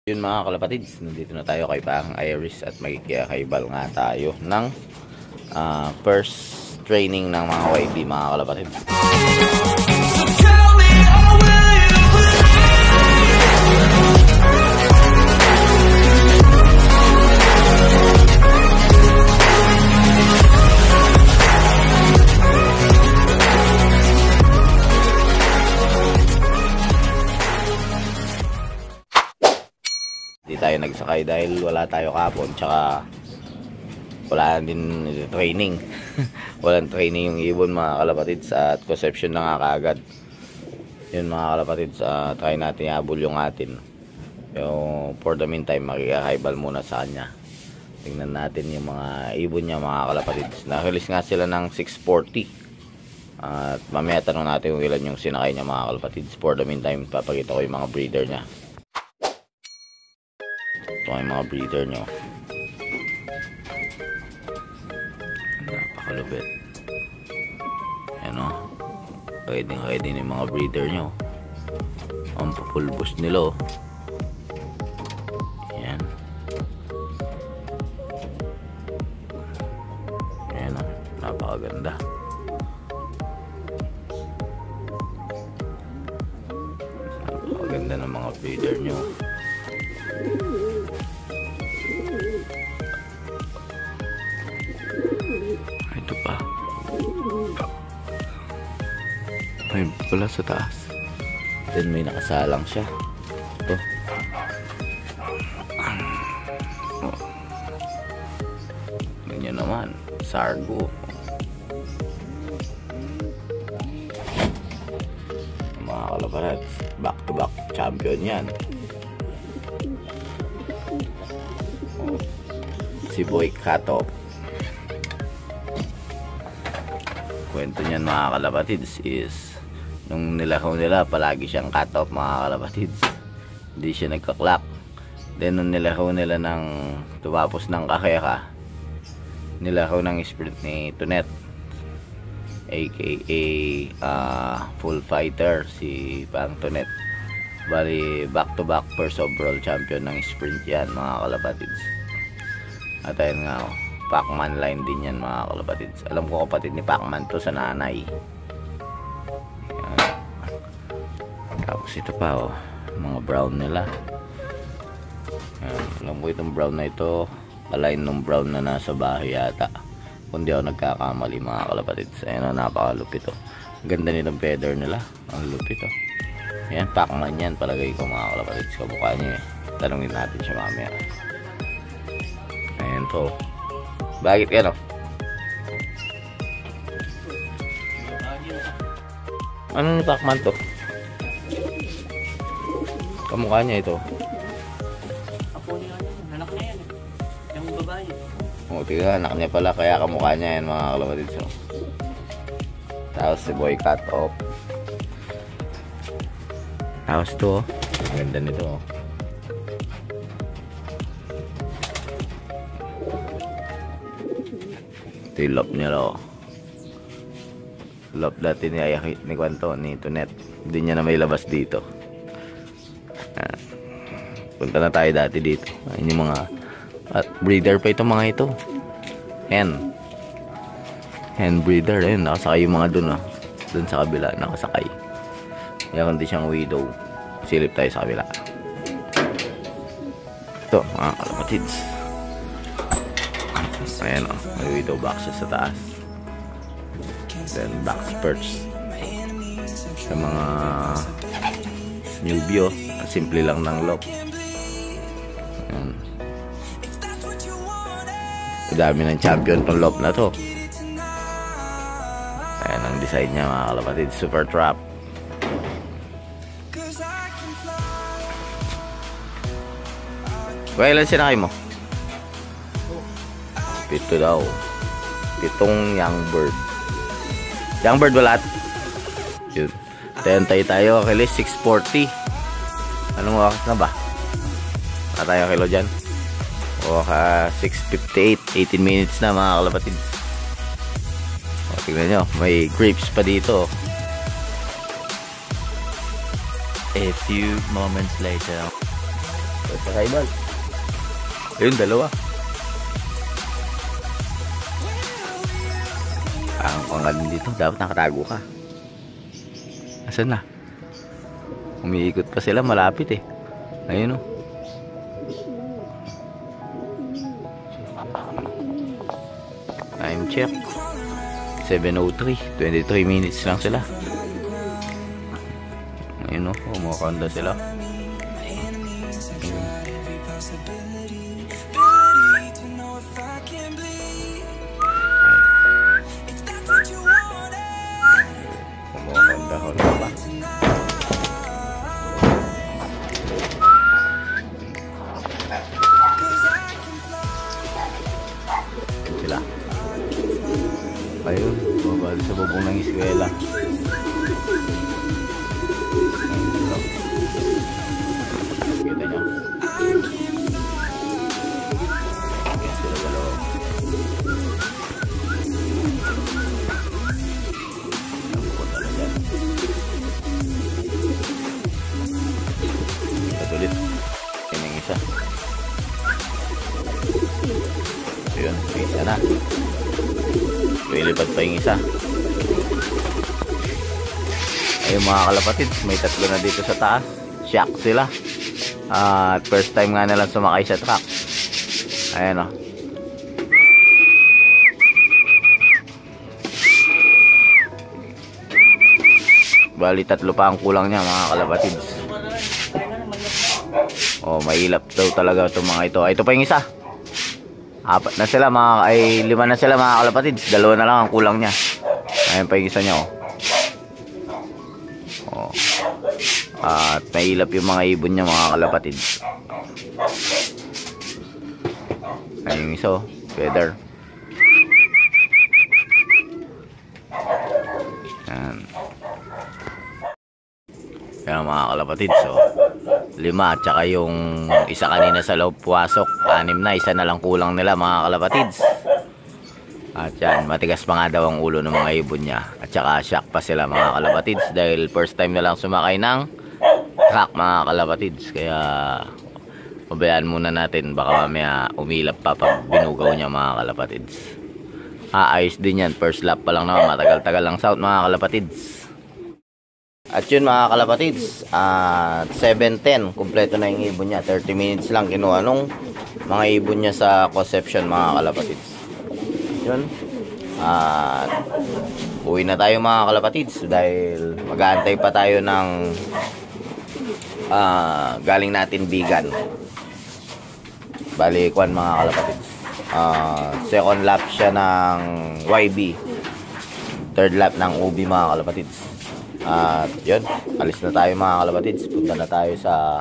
Yun mga kalapatids, nandito na tayo kay Pang Iris at magkikaibal nga tayo ng first training ng mga YB mga kalapatids. Hindi tayo nagsakay dahil wala tayo kapon, tsaka wala din training. Walang training yung ibon mga kalapatids at conception na nga kaagad. Yun mga kalapatids, try natin iabol yung atin. Yung for the meantime makikakaibal muna sa kanya. Tingnan natin yung mga ibon niya mga kalapatids. Na-release nga sila ng 640 at mamaya tanong natin kung ilan yung sinakay niya mga kalapatids. For the meantime papakita ko yung mga breeder niya. Ito ay mga breeder nyo. Napakalupit. Ayan o. Ready yung mga breeder nyo. Ang papulbos nila o. Ayan. Ayan o. Napakaganda. Napakaganda ng mga breeder nyo. Ito pa. May pula sa taas. Then may nakasalang siya. Ito. Ganyan naman. Sargo. Mga kalapatids. Back to back champion yan. Si Boy Katop. Kwento niyan mga kalapatids is nung nilakaw nila palagi siyang cut off mga kalapatids, hindi siya nagka-clock. Then nung nilakaw nila ng tumapos ng kakeka, nilakaw ng sprint ni Tunet aka full fighter si Pang Tunet. Bali back to back first overall champion ng sprint yan mga kalapatids. At ayun nga Pacman line din yan mga kalapatids. Alam ko kapatid ni Pacman to sa nanay. Ayan. Tapos ito pa mga brown nila. Ayan. Alam ko itong brown na ito align ng brown na nasa bahay yata, kung di ako nagkakamali mga kalapatids. Ayan o, napakalupit o. Ganda nitong feather nila. Ang lupit o. Ayan, Pacman yan palagay ko mga kalapatids. Kamukha niya eh. Tanungin natin siya mamaya. Ayan to. Bakit yan o? Ano ni Pacman to? Kamukha niya ito. Apo niya yan. Anak niya yan. Yung babae. O, tignan, anak niya pala. Kaya kamukha niya yan mga kalapatids. So. Tapos si Boy Cut Off. Tapos to. Ang ganda nito o. Ito yung lop niya o. Lop dati ni Kwanto, ni Tunet. Hindi niya na may labas dito. Punta na tayo dati dito. Ayun yung mga at breeder pa itong mga ito. Hen breeder. Ayun, nakasakay yung mga dun o. Dun sa kabila, nakasakay. Kaya kundi siyang widow. Silip tayo sa kabila. Ito, mga kalapatids. Ayan o, may widow box siya sa taas. Then box perch. Sa mga newbie o, simple lang ng lock. Ayan. Dami ng champion tong lock na to. Ayan ang design niya mga kalapatid. Super trap. Kaya ilan sinakay mo? 7 daw. 7 young bird. Young bird ba lahat? Yun. Tentay tayo. Kilis 640. Anong wakas na ba? Wala tayo kilo dyan. Waka 6:58. 18 minutes na mga kalapatid. O, tignan nyo. May grapes pa dito. A few moments later. So, sa kaibal. Ayun, dalawa. Ang pangalan dito, dapat nakatago ka. Asan na? Umiikot pa sila, malapit eh. Ayun o. Time check 7:03, 23 minutes lang sila. Ayun o, kumakanda sila. Kumakanda ko na ba? Sila. Ayun, bumabali sa bubong ng eskwela. Kita nyo? Ayan sila dalawa. Napupunta na dyan. At ulit. Yan yung isa. Ayun, isa na. Ilipad pa yung isa. Ayun mga kalapatids, may tatlo na dito sa taas. Shock sila. At first time nga nalang sumakay sa truck. Ayan o. Bali tatlo pa ang kulang niya mga kalapatids. Oh, mailap daw talaga itong mga ito. Ay, ito pa yung isa. Apat na sila lima na sila mga kalapatids. Dalawa na lang ang kulang niya. Ayan pa yung isa niya oh. Oh. At mailap yung mga ibon niya mga kalapatids. Ayan yung isa oh. Feather. Ayan. Ayan mga kalapatids oh. 5 at saka yung isa kanina sa loob puwasok, 6 na, isa na lang kulang nila mga kalapatids. At yan, matigas pa nga daw ang ulo ng mga ibon niya. At saka shock pa sila mga kalapatids dahil first time na lang sumakay ng truck mga kalapatids. Kaya pabayaan muna natin, baka mamaya umilap pa pag binugaw niya mga kalapatids. Ayos din yan, first lap pa lang naman, matagal-tagal lang south mga kalapatids. At yun mga kalapatids, at 7:10 kumpleto na yung ibon niya. 30 minutes lang kinuha nung mga ibon niya sa conception mga kalapatids. Yun. At uwi na tayo mga kalapatids dahil mag-aantay pa tayo ng galing natin bigan. Bali kwan mga kalapatids. Second lap siya ng YB. Third lap ng UB mga kalapatids. At yun, alis na tayo mga kalapatids. Punta na tayo sa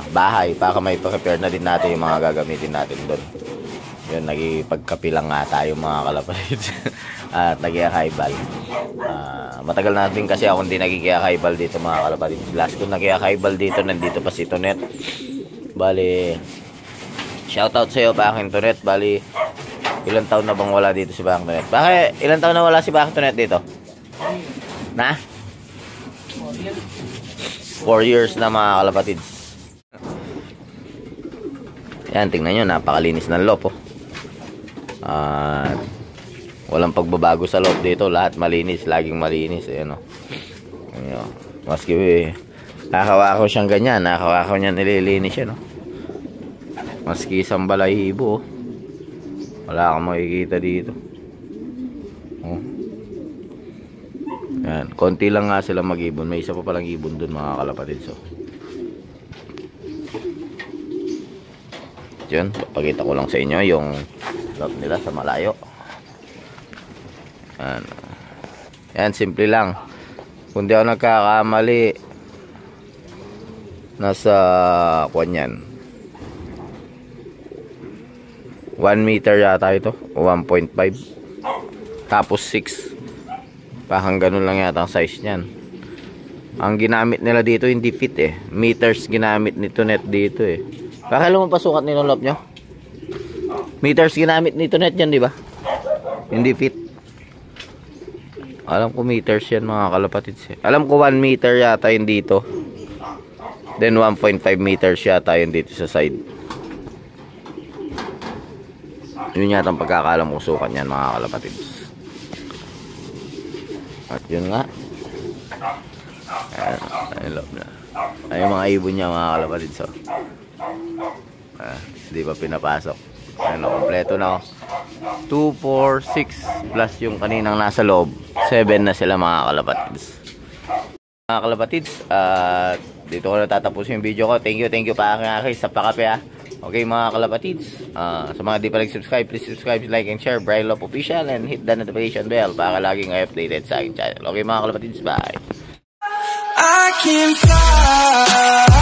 bahay para may prepare na din natin yung mga gagamitin natin doon. Yun, nagipagkapilang nga tayo mga kalapatids. At nagkiyakaibal. Matagal na din kasi ako hindi nagkiyakaibal dito mga kalapatids. Last ko nagkiyakaibal dito, nandito pa si Tonet. Bali, shoutout sa iyo Bakang Tonet. Bali, ilang taon na bang wala dito si Bakang Tonet? Bakit ilang taon na wala si Bakang Tonet dito? Na? 4 years na mga kalapatids. Yan, tingnan nyo, napakalinis ng loob oh. At walang pagbabago sa loob dito. Lahat malinis, laging malinis. Ayan oh. Ayan, maski nakakawakaw siyang ganyan, nakakawakaw niya nililinis siya no? Maski isang balahibo oh. Wala kang makikita dito oh. Yan, konti lang nga sila mag-ibon. May isa pa palang ibon dun mga kalapatids so. Diyan, papakita ko lang sa inyo yung loob nila sa malayo. Yan. Yan, simple lang. Kung di ako nagkakamali, nasa kwan yan 1 meter yata ito o 1.5 tapos 6 parang ganun lang yata ang size niyan. Ang ginamit nila dito hindi feet eh, meters ginamit nito net dito eh. Baka alam mo pasukat nilolop nyo, meters ginamit nito net yan di ba, hindi feet. Alam ko meters yan mga kalapatids eh. Alam ko 1 meter yata yun dito Then 1.5 meters yata yun dito sa side. Yun yata ang pagkakalam ko sukat yan mga kalapatids. At yun nga. Ayun mga ibon niya mga kalapatids. So. Hindi pa pinapasok. Ayun, kompleto na. 2, 4, 6 plus yung kaninang nasa loob. 7 na sila mga kalapatids. Mga kalapatids, dito ko natatapusin yung video ko. Thank you pa aking sa pakape ha. Okay mga kalapatids, sa mga di pa nag-subscribe, please subscribe, like, and share Brian Love Official, and hit the notification bell para laging updated sa aking channel. Okay mga kalapatids, bye! I can fly.